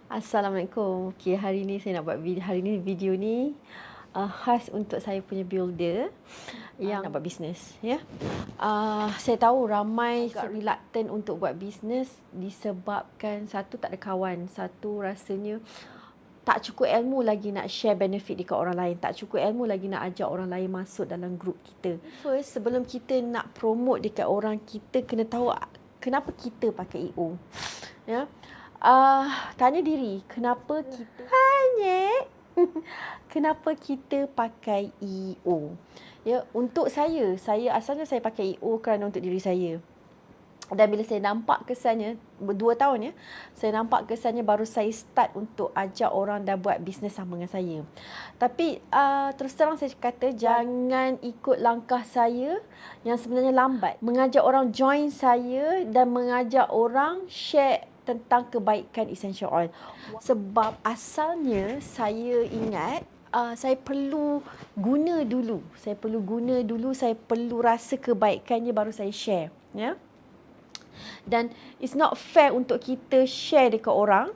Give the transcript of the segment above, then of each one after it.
Assalamualaikum. Okay, hari ni saya nak buat video ni khas untuk saya punya builder yang nak buat bisnes, ya. Saya tahu ramai reluctant untuk buat bisnes disebabkan satu tak ada kawan, satu rasanya tak cukup ilmu lagi nak share benefit dekat orang lain, tak cukup ilmu lagi nak ajak orang lain masuk dalam grup kita. First, sebelum kita nak promote dekat orang, kita kena tahu kenapa kita pakai EO. Ya. Tanya diri, kenapa kita kenapa kita pakai EO? Ya, untuk saya asalnya saya pakai EO kerana untuk diri saya. Dan bila saya nampak kesannya, 2 tahun ya, saya nampak kesannya baru saya start untuk ajak orang dah buat bisnes sama dengan saya. Tapi terus terang saya kata, jangan ikut langkah saya yang sebenarnya lambat. Mengajak orang join saya dan mengajak orang share tentang kebaikan essential oil. Sebab asalnya saya ingat saya perlu guna dulu. Saya perlu rasa kebaikannya baru saya share, ya. Dan it's not fair untuk kita share dekat orang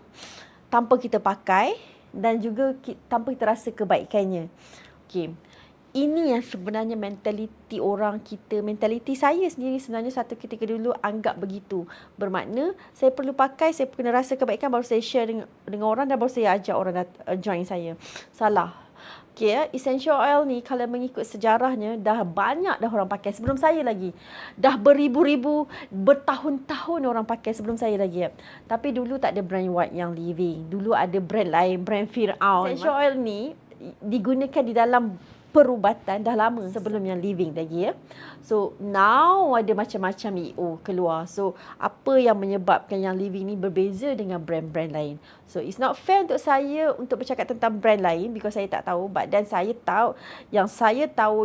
tanpa kita pakai dan juga tanpa kita rasa kebaikannya. Okey. Ini yang sebenarnya mentaliti orang kita, mentaliti saya sendiri sebenarnya satu ketika dulu anggap begitu. Bermakna saya perlu pakai, saya kena rasa kebaikan baru saya share dengan orang dan baru saya ajak orang join saya. Salah. Okay, essential oil ni kalau mengikut sejarahnya dah banyak dah orang pakai sebelum saya lagi. Dah beribu-ribu, bertahun-tahun orang pakai sebelum saya lagi. Tapi dulu tak ada brand White Young Living. Dulu ada brand lain, brand Firaun. Essential oil ni digunakan di dalam perubatan dah lama sebelum yang living lagi, ya. So now ada macam-macam EO keluar. So apa yang menyebabkan yang living ni berbeza dengan brand-brand lain? So it's not fair untuk saya untuk bercakap tentang brand lain because saya tak tahu. Dan saya tahu,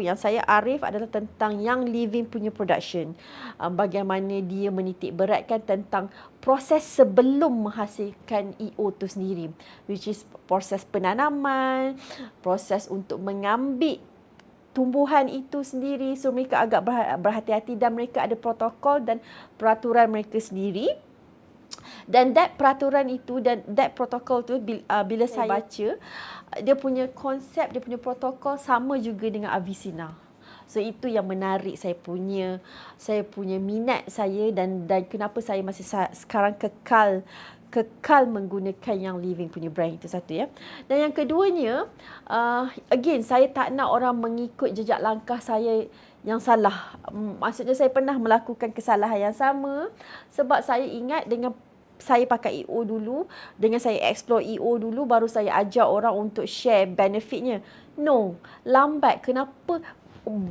yang saya arif adalah tentang yang living punya production. Bagaimana dia menitik beratkan tentang proses sebelum menghasilkan EO tu sendiri, which is proses penanaman, proses untuk mengambil tumbuhan itu sendiri. So mereka agak berhati-hati dan mereka ada protokol dan peraturan mereka sendiri. Dan that peraturan itu dan that protokol tu bila saya baca, dia punya konsep, dia punya protokol sama juga dengan Avicenna. So itu yang menarik saya punya minat saya dan kenapa saya masih sekarang kekal menggunakan yang living punya brand itu, satu ya. Dan yang keduanya, again saya tak nak orang mengikut jejak langkah saya yang salah. Maksudnya saya pernah melakukan kesalahan yang sama sebab saya ingat dengan saya pakai EO dulu, dengan saya explore EO dulu, baru saya ajak orang untuk share benefitnya. No, lambat. Kenapa?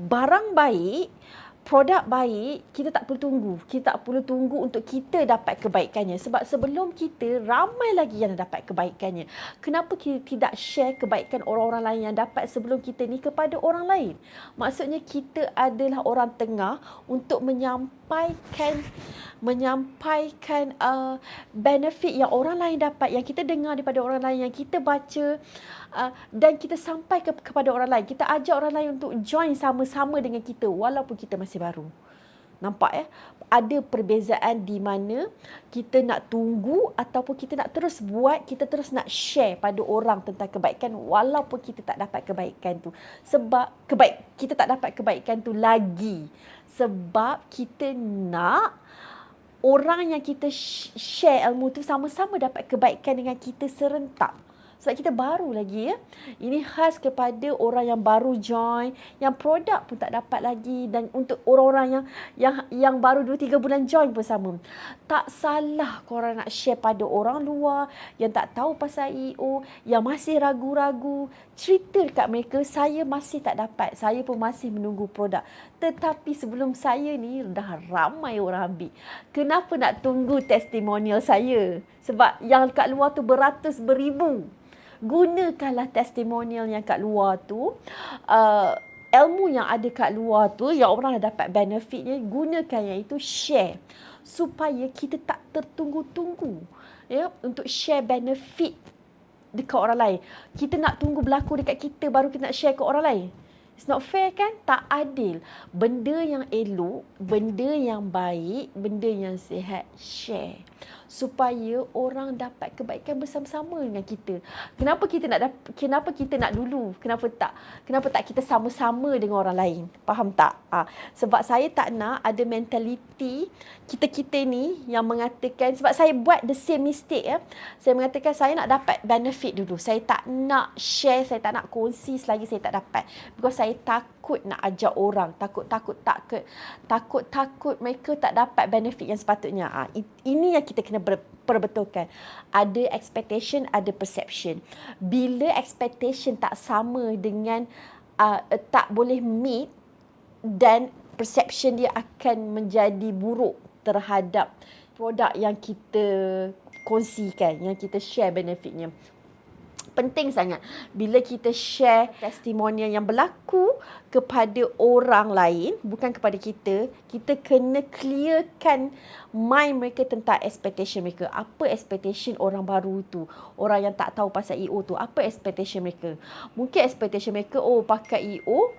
Barang baik, produk baik, kita tak perlu tunggu. Kita tak perlu tunggu untuk kita dapat kebaikannya. Sebab sebelum kita, ramai lagi yang dapat kebaikannya. Kenapa kita tidak share kebaikan orang-orang lain yang dapat sebelum kita ni kepada orang lain? Maksudnya kita adalah orang tengah untuk menyampaikan benefit yang orang lain dapat, yang kita dengar daripada orang lain, yang kita baca dan kita sampai kepada orang lain. Kita ajak orang lain untuk join sama-sama dengan kita walaupun kita masih baru. Nampak ya? Ada perbezaan di mana kita nak tunggu ataupun kita nak terus buat, kita terus nak share pada orang tentang kebaikan walaupun kita tak dapat kebaikan tu. Sebab kita tak dapat kebaikan tu lagi. Sebab kita nak orang yang kita share ilmu tu sama-sama dapat kebaikan dengan kita serentak. Sebab kita baru lagi, ya. Ini khas kepada orang yang baru join, yang produk pun tak dapat lagi, dan untuk orang-orang yang baru 2-3 bulan join pun sama. Tak salah korang nak share pada orang luar yang tak tahu pasal EO, yang masih ragu-ragu. Cerita dekat mereka, saya masih tak dapat, saya pun masih menunggu produk. Tetapi sebelum saya ni dah ramai orang ambil. Kenapa nak tunggu testimonial saya? Sebab yang kat luar tu beratus beribu. Gunakanlah testimonial yang kat luar tu, ilmu yang ada kat luar tu, yang orang dah dapat benefitnya, gunakan yang itu, share. Supaya kita tak tertunggu-tunggu, ya, untuk share benefit dekat orang lain. Kita nak tunggu berlaku dekat kita baru kita nak share ke orang lain. It's not fair kan? Tak adil. Benda yang elok, benda yang baik, benda yang sihat, share. supaya orang dapat kebaikan bersama-sama dengan kita. Kenapa kita nak dulu? Kenapa tak kita sama-sama dengan orang lain? Faham tak? Sebab saya tak nak ada mentaliti kita ni yang mengatakan, sebab saya buat the same mistake ya. Saya mengatakan saya nak dapat benefit dulu. Saya tak nak share, saya tak nak kongsi selagi saya tak dapat. Because saya takut nak ajak orang, takut mereka tak dapat benefit yang sepatutnya. Ini yang kita kena perbetulkan. Ada expectation, ada perception. Bila expectation tak sama dengan tak boleh meet, dan perception dia akan menjadi buruk terhadap produk yang kita kongsikan, yang kita share benefitnya. Penting sangat bila kita share testimonial yang berlaku kepada orang lain, bukan kepada kita, kita kena clearkan mind mereka tentang expectation mereka. Apa expectation orang baru tu, orang yang tak tahu pasal EO tu, apa expectation mereka? Mungkin expectation mereka, pakai EO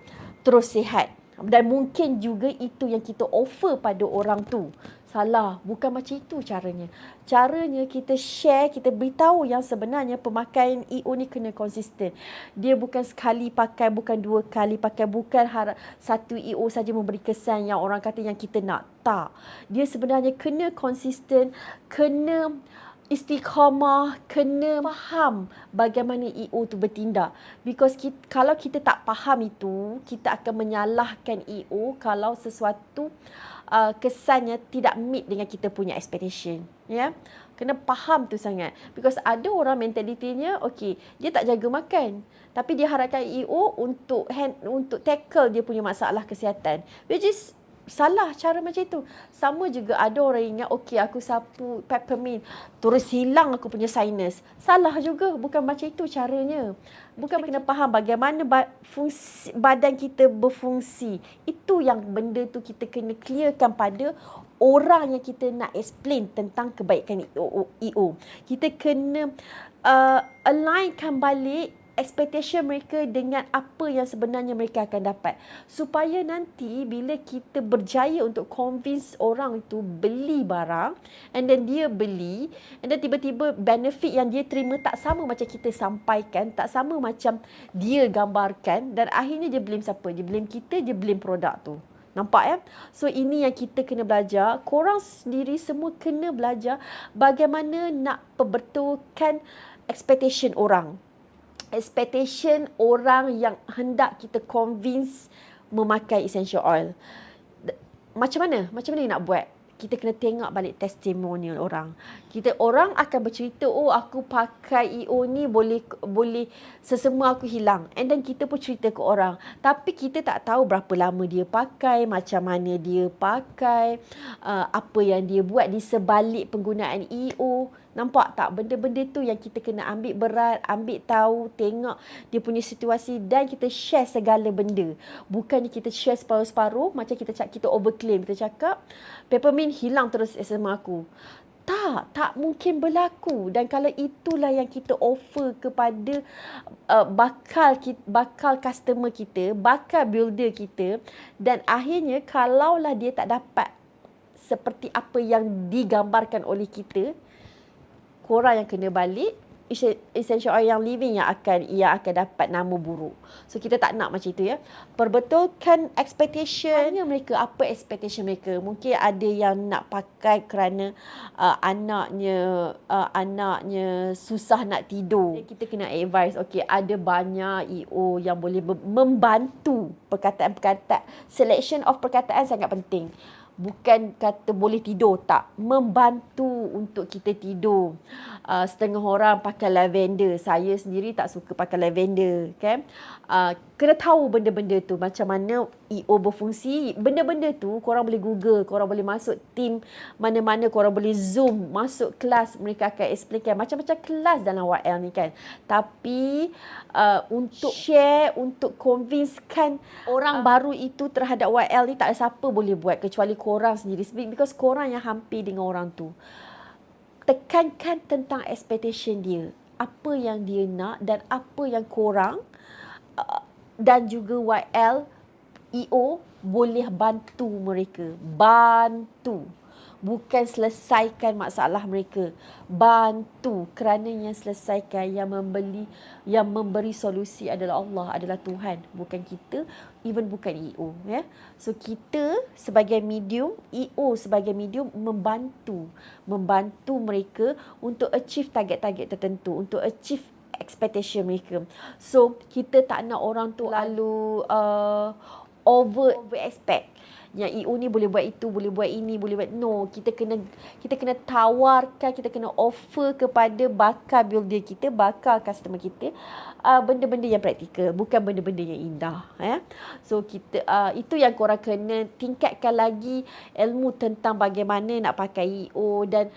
terus sihat. Dan mungkin juga itu yang kita offer pada orang tu. Salah, bukan macam itu caranya. Caranya kita share, kita beritahu yang sebenarnya pemakaian EO ni kena konsisten. Dia bukan sekali pakai, bukan 2 kali pakai, bukan satu EO saja memberi kesan yang orang kata yang kita nak. Tak. Dia sebenarnya kena konsisten, kena istiqamah, kena faham bagaimana EO tu bertindak. Because kalau kita tak faham itu, kita akan menyalahkan EO kalau sesuatu kesannya tidak meet dengan kita punya expectation. Ya, kena faham tu sangat. Because ada orang mentalitinya, dia tak jaga makan, tapi dia harapkan EO untuk tackle dia punya masalah kesihatan, which is salah cara macam itu. Sama juga ada orang ingat, aku sapu peppermint terus hilang aku punya sinus. Salah juga, bukan macam itu caranya. Bukan, kena faham bagaimana fungsi badan kita berfungsi. Itu yang benda tu kita kena clearkan pada orang yang kita nak explain tentang kebaikan EO. Kita kena alignkan balik expectation mereka dengan apa yang sebenarnya mereka akan dapat, supaya nanti bila kita berjaya untuk convince orang itu beli barang, and then dia beli, and then tiba-tiba benefit yang dia terima tak sama macam kita sampaikan, tak sama macam dia gambarkan, dan akhirnya dia blame siapa? Dia blame kita, dia blame produk tu. Nampak ya? So ini yang kita kena belajar. Korang sendiri semua kena belajar bagaimana nak perbetulkan expectation orang. Expectation orang yang hendak kita convince memakai essential oil. Macam mana nak buat? Kita kena tengok balik testimonial orang. Orang akan bercerita, aku pakai EO ni boleh sesama aku hilang. And then kita pun cerita ke orang. Tapi kita tak tahu berapa lama dia pakai, macam mana dia pakai, apa yang dia buat di sebalik penggunaan EO. Nampak tak? Benda-benda tu yang kita kena ambil berat, ambil tahu, tengok dia punya situasi, dan kita share segala benda. Bukannya kita share separuh-separuh, macam kita overclaim. Kita cakap, peppermint hilang terus SMA aku. Tak mungkin berlaku. Dan kalau itulah yang kita offer kepada bakal customer kita, bakal builder kita, dan akhirnya kalaulah dia tak dapat seperti apa yang digambarkan oleh kita, korang yang kena balik, essential oil yang living yang akan dapat nama buruk. So kita tak nak macam itu ya. Perbetulkan expectation mereka. Apa expectation mereka? Mungkin ada yang nak pakai kerana anaknya susah nak tidur. Kita kena advise, ada banyak EO yang boleh membantu perkataan-perkataan. Selection of perkataan sangat penting. Bukan kata boleh tidur, tak. Membantu untuk kita tidur. Setengah orang pakai lavender. Saya sendiri tak suka pakai lavender, kan. Kena tahu benda-benda tu, macam mana EO berfungsi. Benda-benda tu korang boleh Google, korang boleh masuk team mana-mana, korang boleh Zoom, masuk kelas, mereka akan explainkan macam-macam kelas dalam YL ni, kan. Tapi untuk share, untuk convincekan orang baru itu terhadap YL ni, tak ada siapa boleh buat kecuali korang sendiri, because korang yang hampir dengan orang tu. Tekankan tentang expectation dia, apa yang dia nak dan apa yang korang dan juga YL EO boleh bantu mereka. bukan selesaikan masalah mereka. Bantu, kerana yang selesaikan, yang memberi solusi adalah Allah, adalah Tuhan, bukan kita, even bukan EO, ya. So kita sebagai medium, EO sebagai medium membantu mereka untuk achieve target-target tertentu, untuk achieve expectation mereka. So kita tak nak orang tu lalu over expect. Yang EO ni boleh buat itu, boleh buat ini, boleh buat no. Kita kena tawarkan, kita kena offer kepada bakal builder kita, bakal customer kita, benda-benda yang praktikal, bukan benda-benda yang indah, ya. So kita itu yang korang kena tingkatkan lagi ilmu tentang bagaimana nak pakai EO. Dan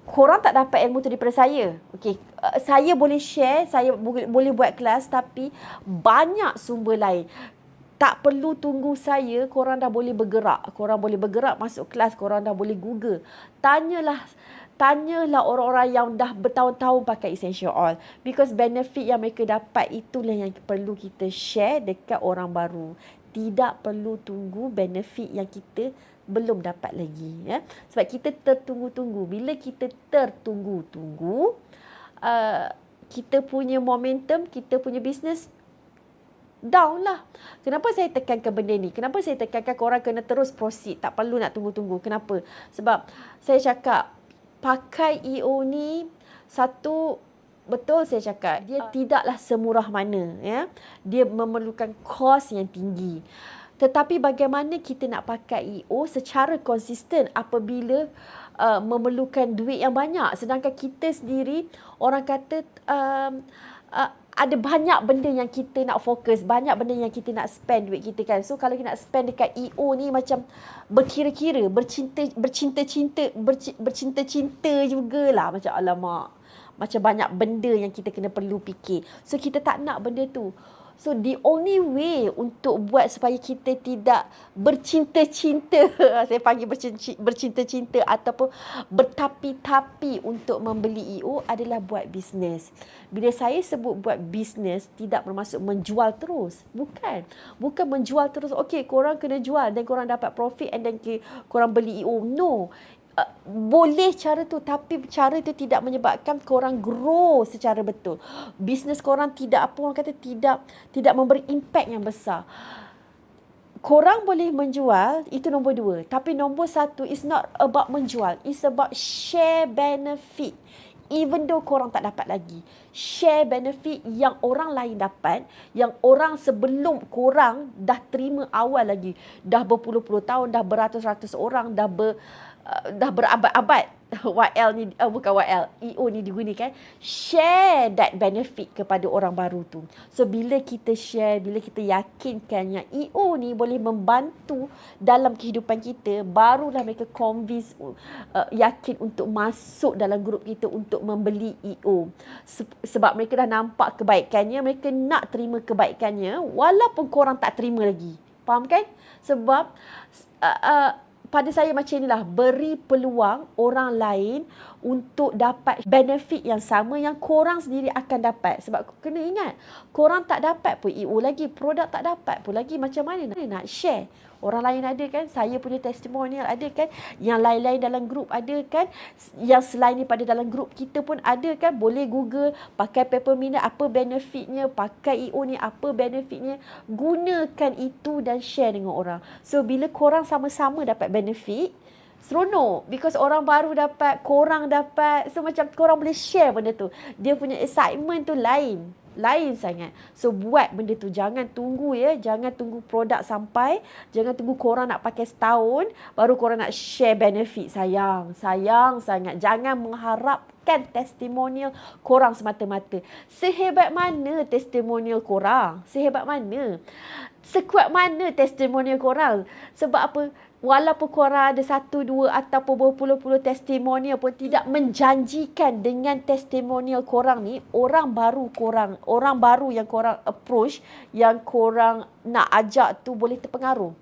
korang tak dapat ilmu tu daripada saya. Okey, saya boleh share, saya boleh buat kelas, tapi banyak sumber lain. Tak perlu tunggu saya, korang dah boleh bergerak. Korang boleh bergerak masuk kelas, korang dah boleh Google. Tanyalah orang-orang yang dah bertahun-tahun pakai Essential Oil. Because benefit yang mereka dapat, itulah yang perlu kita share dekat orang baru. Tidak perlu tunggu benefit yang kita belum dapat lagi, ya. Sebab kita tertunggu-tunggu. Bila kita tertunggu-tunggu, kita punya momentum, kita punya bisnes down lah. Kenapa saya tekankan benda ni? Kenapa saya tekankan korang kena terus proceed, tak perlu nak tunggu-tunggu? Kenapa? Sebab saya cakap pakai EO ni, satu, betul saya cakap, dia tidaklah semurah mana, ya. Dia memerlukan kos yang tinggi. Tetapi bagaimana kita nak pakai EO secara konsisten apabila memerlukan duit yang banyak, sedangkan kita sendiri, orang kata ada banyak benda yang kita nak fokus, banyak benda yang kita nak spend duit kita, kan. So kalau kita nak spend dekat EO ni macam berkira-kira, bercinta-cinta jugalah, macam alamak, macam banyak benda yang kita kena perlu fikir. So kita tak nak benda tu. So the only way untuk buat supaya kita tidak bercinta-cinta, saya panggil bercinta-cinta ataupun bertapi-tapi untuk membeli EO adalah buat bisnes. Bila saya sebut buat bisnes, tidak bermaksud menjual terus. Bukan menjual terus. Okey, korang kena jual dan korang dapat profit and then korang beli EO. No. Boleh cara tu, tapi cara tu tidak menyebabkan korang grow secara betul. Bisnes korang tidak, apa orang kata, tidak memberi impact yang besar. Korang boleh menjual, itu nombor 2. Tapi nombor 1 is not about menjual, it's about share benefit. Even though korang tak dapat lagi, share benefit yang orang lain dapat, yang orang sebelum korang dah terima awal lagi, dah berpuluh-puluh tahun, dah beratus-ratus orang, dah berabad-abad YL ni, bukan YL, EO ni digunakan. Share that benefit kepada orang baru tu. So bila kita share, bila kita yakinkan yang EO ni boleh membantu dalam kehidupan kita, barulah mereka convince, yakin untuk masuk dalam grup kita untuk membeli EO. Sebab mereka dah nampak kebaikannya, mereka nak terima kebaikannya walaupun korang tak terima lagi. Faham kan? Sebab pada saya macam inilah, beri peluang orang lain untuk dapat benefit yang sama yang korang sendiri akan dapat. Sebab kena ingat, korang tak dapat pun EO lagi, produk tak dapat pun lagi, macam mana nak share? Orang lain ada kan, saya punya testimonial ada kan, yang lain-lain dalam grup ada kan, yang selain daripada dalam grup kita pun ada kan. Boleh Google, pakai Peppermint apa benefitnya, pakai EO ni apa benefitnya, gunakan itu dan share dengan orang. So bila korang sama-sama dapat benefit, seronok, because orang baru dapat, korang dapat, so macam korang boleh share benda tu. Dia punya excitement tu lain sangat. So buat benda tu, jangan tunggu, ya, jangan tunggu produk sampai, jangan tunggu korang nak pakai setahun baru korang nak share benefit. Sayang sangat. Jangan mengharapkan testimonial korang semata-mata. Sehebat mana testimonial korang? Sehebat mana? Sekuat mana testimonial korang? Sebab apa? Walaupun korang ada 1, 2 ataupun berpuluh-puluh testimonial pun tidak menjanjikan dengan testimonial korang ni, orang baru yang korang approach, yang korang nak ajak tu boleh terpengaruh.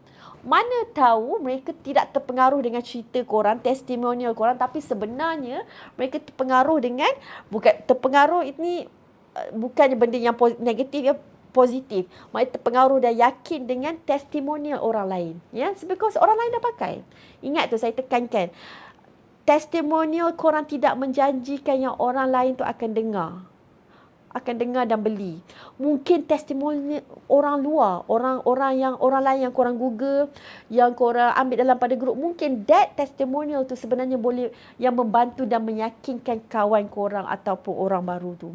Mana tahu mereka tidak terpengaruh dengan cerita korang, testimonial korang, tapi sebenarnya mereka terpengaruh dengan, bukan terpengaruh ini bukannya benda yang negatif, ya. positif. Maknanya terpengaruh dan yakin dengan testimonial orang lain. Ya, because orang lain dah pakai. Ingat tu, saya tekankan. Testimonial korang tidak menjanjikan yang orang lain tu akan dengar. Akan dengar dan beli. Mungkin testimoni orang luar, orang lain yang korang Google, yang korang ambil dalam pada grup, mungkin that testimonial tu sebenarnya boleh yang membantu dan meyakinkan kawan korang ataupun orang baru tu.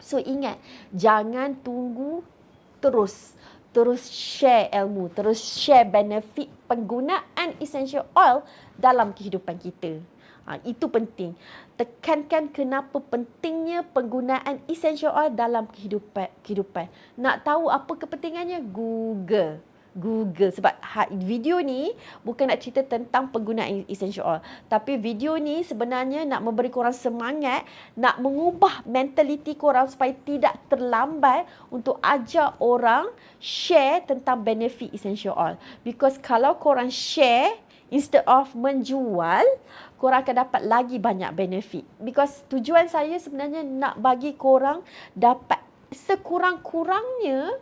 So ingat, jangan tunggu, terus share ilmu, terus share benefit penggunaan essential oil dalam kehidupan kita. Itu penting. Tekankan kenapa pentingnya penggunaan essential oil dalam kehidupan. Nak tahu apa kepentingannya? Google. Sebab video ni bukan nak cerita tentang penggunaan essential oil, tapi video ni sebenarnya nak memberi korang semangat, nak mengubah mentaliti korang supaya tidak terlambat untuk ajak orang share tentang benefit essential oil. Because kalau korang share instead of menjual, korang akan dapat lagi banyak benefit. Because tujuan saya sebenarnya nak bagi korang dapat sekurang-kurangnya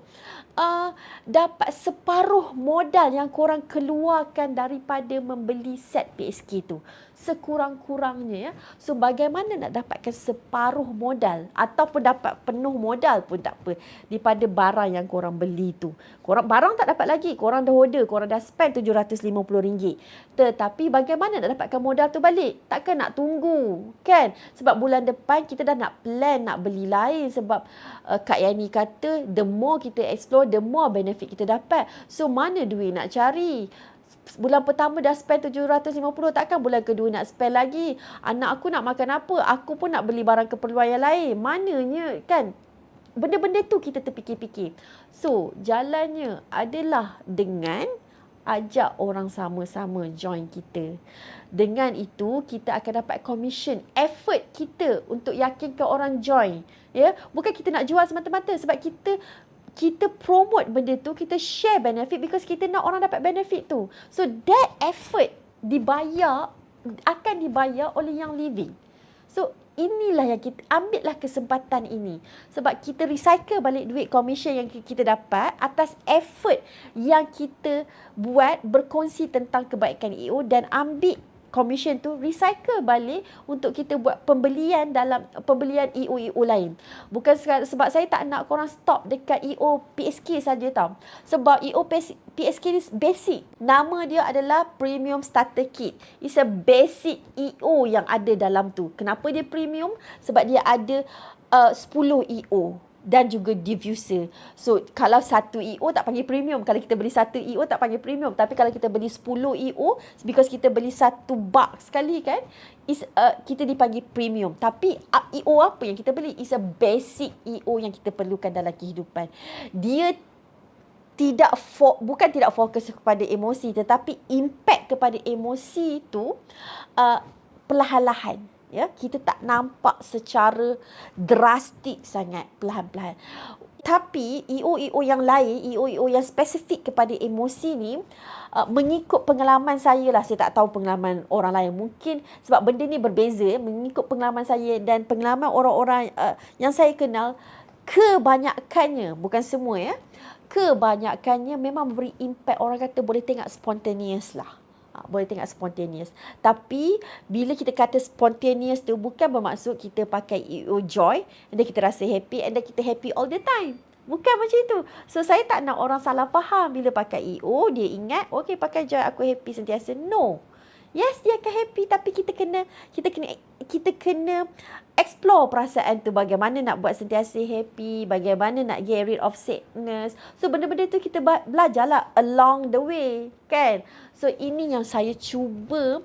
dapat separuh modal yang korang keluarkan daripada membeli set PSK tu. Sekurang-kurangnya, ya. So bagaimana nak dapatkan separuh modal ataupun dapat penuh modal pun tak apa daripada barang yang korang beli tu. Korang barang tak dapat lagi, korang dah order, korang dah spend RM750. Tetapi bagaimana nak dapatkan modal tu balik? Takkan nak tunggu, kan? Sebab bulan depan kita dah nak plan nak beli lain. Sebab Kak Yani kata the more kita explore, the more benefit kita dapat. So mana duit nak cari? Bulan pertama dah spend 750, takkan bulan kedua nak spend lagi. Anak aku nak makan apa? Aku pun nak beli barang keperluan yang lain. Mananya, kan? Benda-benda tu kita terfikir-fikir. So, jalannya adalah dengan ajak orang sama-sama join kita. Dengan itu, kita akan dapat commission. Effort kita untuk yakinkan orang join. Ya, bukan kita nak jual semata-mata, sebab kita promote benda tu, kita share benefit because kita nak orang dapat benefit tu. So that effort akan dibayar oleh yang living. So inilah yang kita ambillah kesempatan ini, sebab kita recycle balik duit commission yang kita dapat atas effort yang kita buat berkongsi tentang kebaikan EO, dan ambil commission tu recycle balik untuk kita buat pembelian EO lain. Bukan sebab saya tak nak korang stop dekat EO PSK saja tau. Sebab EO PSK ni basic. Nama dia adalah Premium Starter Kit. It's a basic EO yang ada dalam tu. Kenapa dia premium? Sebab dia ada 10 EO. Dan juga diffuser. So, kalau satu EO tak panggil premium. Kalau kita beli satu EO tak panggil premium. Tapi kalau kita beli 10 EO, because kita beli satu box sekali kan, kita dipanggil premium. Tapi EO apa yang kita beli? Is a basic EO yang kita perlukan dalam kehidupan. Dia bukan tidak fokus kepada emosi, tetapi impact kepada emosi tu perlahan-lahan. Ya, kita tak nampak secara drastik sangat, perlahan-perlahan. Tapi EO yang lain, EO yang spesifik kepada emosi ni, mengikut pengalaman saya lah, saya tak tahu pengalaman orang lain. Mungkin sebab benda ni berbeza, mengikut pengalaman saya dan pengalaman orang-orang yang saya kenal, kebanyakannya, bukan semua ya, kebanyakannya memang memberi impact, orang kata boleh tengok spontaneous lah. Boleh tengok spontaneous. Tapi bila kita kata spontaneous tu, bukan bermaksud kita pakai EO joy and then kita rasa happy and then kita happy all the time. Bukan macam itu. So saya tak nak orang salah faham bila pakai EO, dia ingat okay pakai joy aku happy sentiasa. No. Yes, dia akan happy, tapi kita kena explore perasaan tu, bagaimana nak buat sentiasa happy, bagaimana nak get rid of sadness. So benda-benda tu kita belajarlah along the way, kan? So ini yang saya cuba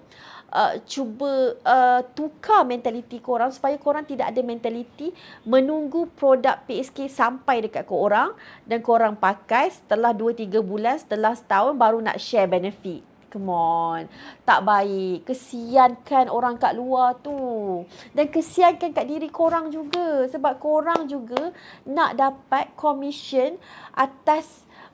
tukar mentaliti korang, supaya korang tidak ada mentaliti menunggu produk PSK sampai dekat korang dan korang pakai setelah 2-3 bulan, setelah setahun baru nak share benefit. Come on. Tak baik. Kesiankan orang kat luar tu. Dan kesiankan kat diri korang juga. Sebab korang juga nak dapat commission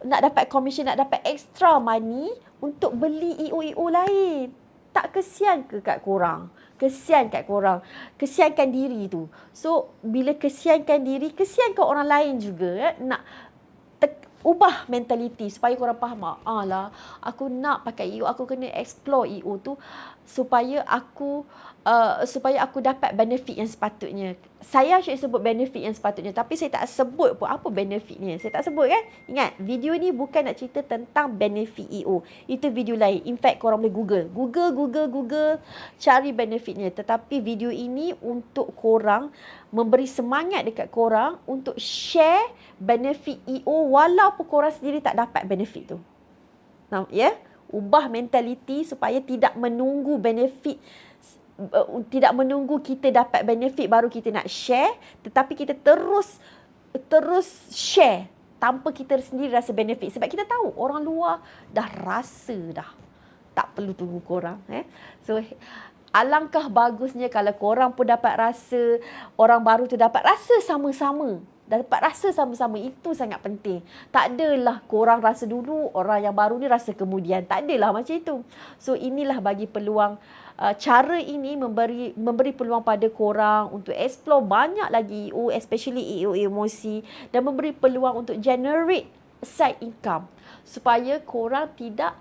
nak dapat extra money untuk beli EO lain. Tak kesian ke kat korang? Kesian kat korang. Kesiankan diri tu. So, bila kesiankan diri, kesiankan orang lain juga. Nak ubah mentaliti supaya korang faham, lah aku nak pakai EO, aku kena explore EO tu supaya aku dapat benefit yang sepatutnya. Saya asyik sebut benefit yang sepatutnya, tapi saya tak sebut pun apa benefitnya. Saya tak sebut kan. Ingat, video ni bukan nak cerita tentang benefit EO. Itu video lain. In fact, korang boleh Google, cari benefitnya. Tetapi video ini untuk korang, memberi semangat dekat korang untuk share benefit EO walaupun korang sendiri tak dapat benefit tu. Nah, ya, ubah mentaliti supaya tidak menunggu benefit, tidak menunggu kita dapat benefit baru kita nak share, tetapi kita terus share tanpa kita sendiri rasa benefit. Sebab kita tahu orang luar dah rasa dah. Tak perlu tunggu korang. So, alangkah bagusnya kalau korang pun dapat rasa, orang baru tu dapat rasa sama-sama. Dapat rasa sama-sama. Itu sangat penting. Tak adalah korang rasa dulu, orang yang baru ni rasa kemudian. Tak adalah macam itu. So, inilah bagi peluang. Cara ini memberi peluang pada korang untuk explore banyak lagi EO, especially EO emosi, dan memberi peluang untuk generate side income supaya korang tidak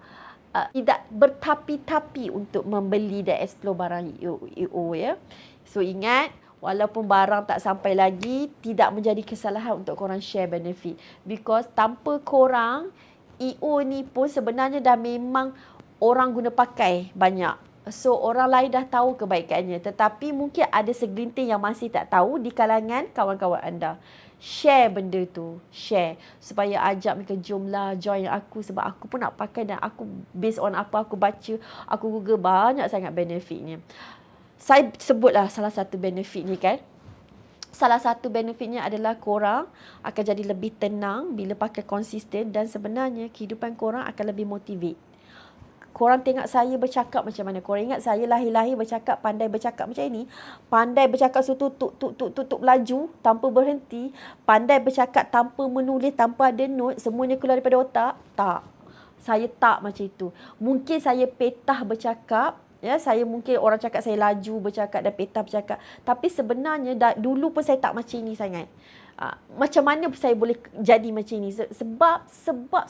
bertapi-tapi untuk membeli dan explore barang EO, ya. So ingat, walaupun barang tak sampai lagi, tidak menjadi kesalahan untuk korang share benefit. Because tanpa korang, EO ni pun sebenarnya dah memang orang guna pakai banyak. So, orang lain dah tahu kebaikannya. Tetapi mungkin ada segelintir yang masih tak tahu di kalangan kawan-kawan anda. Share benda tu. Share. Supaya ajak mereka, jomlah join aku. Sebab aku pun nak pakai dan aku based on apa aku baca, aku Google, banyak sangat benefitnya. Saya sebutlah salah satu benefit ni kan. Salah satu benefitnya adalah korang akan jadi lebih tenang bila pakai konsisten, dan sebenarnya kehidupan korang akan lebih motivate. Korang tengok saya bercakap macam mana. Korang ingat saya lahir-lahir bercakap, pandai bercakap macam ini. Pandai bercakap tutup laju tanpa berhenti. Pandai bercakap tanpa menulis, tanpa ada note. Semuanya keluar daripada otak. Tak. Saya tak macam itu. Mungkin saya petah bercakap. Ya, saya mungkin orang cakap saya laju bercakap dan petah bercakap. Tapi sebenarnya dulu pun saya tak macam ini sangat. Macam mana saya boleh jadi macam ni? Sebab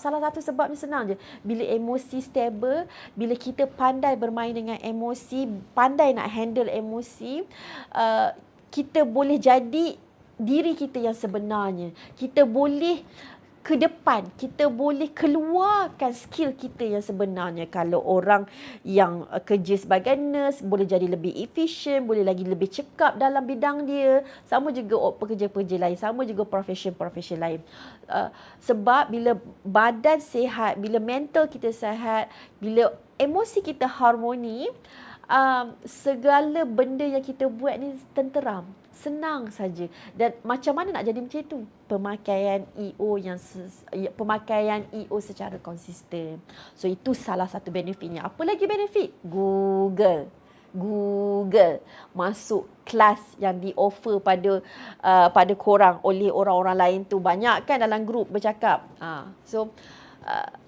salah satu sebabnya senang je. Bila emosi stable, bila kita pandai bermain dengan emosi, pandai nak handle emosi, kita boleh jadi diri kita yang sebenarnya. Kita boleh ke depan, kita boleh keluarkan skill kita yang sebenarnya. Kalau orang yang kerja sebagai nurse boleh jadi lebih efisien, boleh lagi lebih cekap dalam bidang dia. Sama juga pekerja-pekerja lain, sama juga profession lain. Sebab bila badan sihat, bila mental kita sihat, bila emosi kita harmoni, segala benda yang kita buat ni tenteram, senang saja. Dan macam mana nak jadi macam itu? Pemakaian EO secara konsisten. So itu salah satu benefitnya. Apa lagi benefit? Google masuk kelas yang di-offer pada korang oleh orang-orang lain tu. Banyak kan dalam grup bercakap. So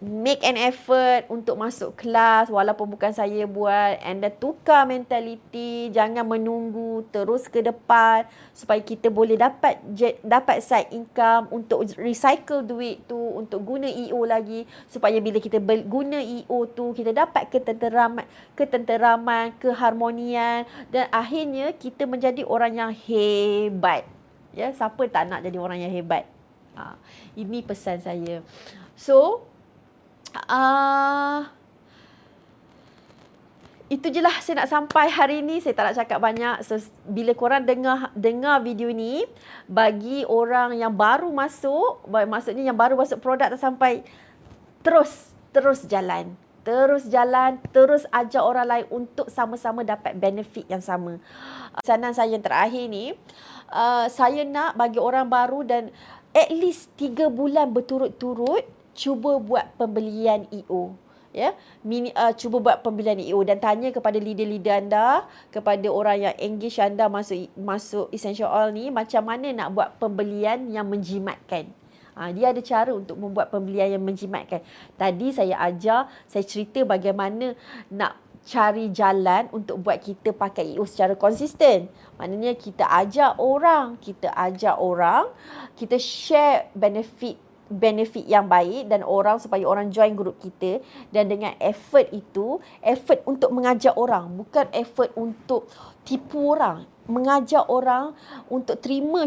make an effort untuk masuk kelas walaupun bukan saya buat, and then tukar mentaliti, jangan menunggu, terus ke depan supaya kita boleh dapat side income untuk recycle duit tu, untuk guna EO lagi, supaya bila kita guna EO tu kita dapat ketenteraman, keharmonian, dan akhirnya kita menjadi orang yang hebat. Ya, siapa tak nak jadi orang yang hebat? Ini pesan saya. So, itu je lah saya nak sampai hari ni. Saya tak nak cakap banyak. So, bila korang dengar video ni, bagi orang yang baru masuk, maksudnya yang baru masuk produk tak sampai, terus jalan. Terus ajar orang lain untuk sama-sama dapat benefit yang sama. Pesanan saya yang terakhir ni, saya nak bagi orang baru dan at least 3 bulan berturut-turut cuba buat pembelian EO. Ya, cuba buat pembelian EO dan tanya kepada leader-leader anda, kepada orang yang engage anda masuk Essential Oil ni, macam mana nak buat pembelian yang menjimatkan. Dia ada cara untuk membuat pembelian yang menjimatkan. Tadi saya cerita bagaimana nak cari jalan untuk buat kita pakai EO secara konsisten. Maknanya kita ajak orang, kita share benefit benefit yang baik dan orang supaya orang join grup kita, dan dengan effort itu, effort untuk mengajak orang, bukan effort untuk tipu orang, mengajak orang untuk terima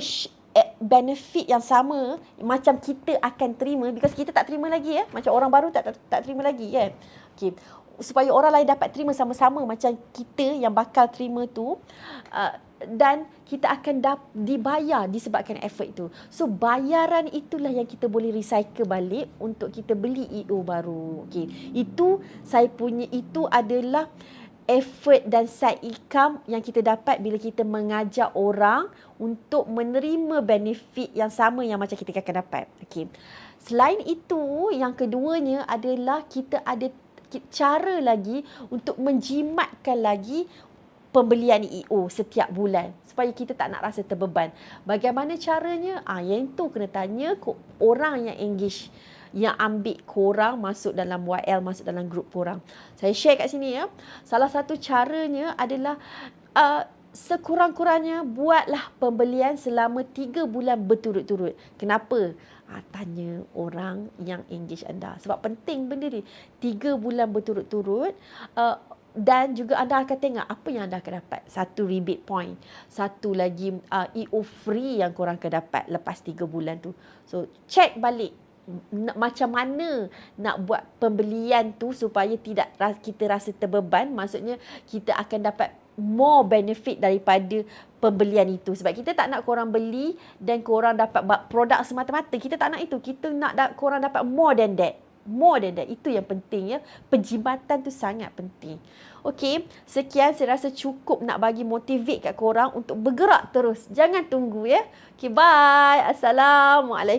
benefit yang sama macam kita akan terima, because kita tak terima lagi ya, macam orang baru tak terima lagi kan. Okey, supaya orang lain dapat terima sama-sama macam kita yang bakal terima tu, dan kita akan dibayar disebabkan effort itu. So bayaran itulah yang kita boleh recycle balik untuk kita beli EO baru. Okey, itu saya punya, itu adalah effort dan side income yang kita dapat bila kita mengajak orang untuk menerima benefit yang sama yang macam kita akan dapat. Okey. Selain itu, yang keduanya adalah kita ada cara lagi untuk menjimatkan lagi pembelian EO setiap bulan supaya kita tak nak rasa terbeban. Bagaimana caranya? Yang itu kena tanya ke orang yang engage, yang ambil korang masuk dalam YL, masuk dalam grup korang. Saya share kat sini ya. Salah satu caranya adalah sekurang-kurangnya buatlah pembelian selama 3 bulan berturut-turut. Kenapa? Tanya orang yang engage anda. Sebab penting benda ni. 3 bulan berturut-turut. Dan juga anda akan tengok apa yang anda akan dapat. 1 rebate point. 1 lagi EO free yang korang akan dapat lepas 3 bulan tu. So, check balik macam mana nak buat pembelian tu supaya tidak kita rasa terbeban. Maksudnya kita akan dapat more benefit daripada pembelian itu. Sebab kita tak nak korang beli dan korang dapat produk semata-mata. Kita tak nak itu. Kita nak korang dapat more than that. More than that. Itu yang penting ya. Penjimatan tu sangat penting. Okey, sekian, saya rasa cukup nak bagi motivate kat korang untuk bergerak terus. Jangan tunggu ya. Okey, bye. Assalamualaikum.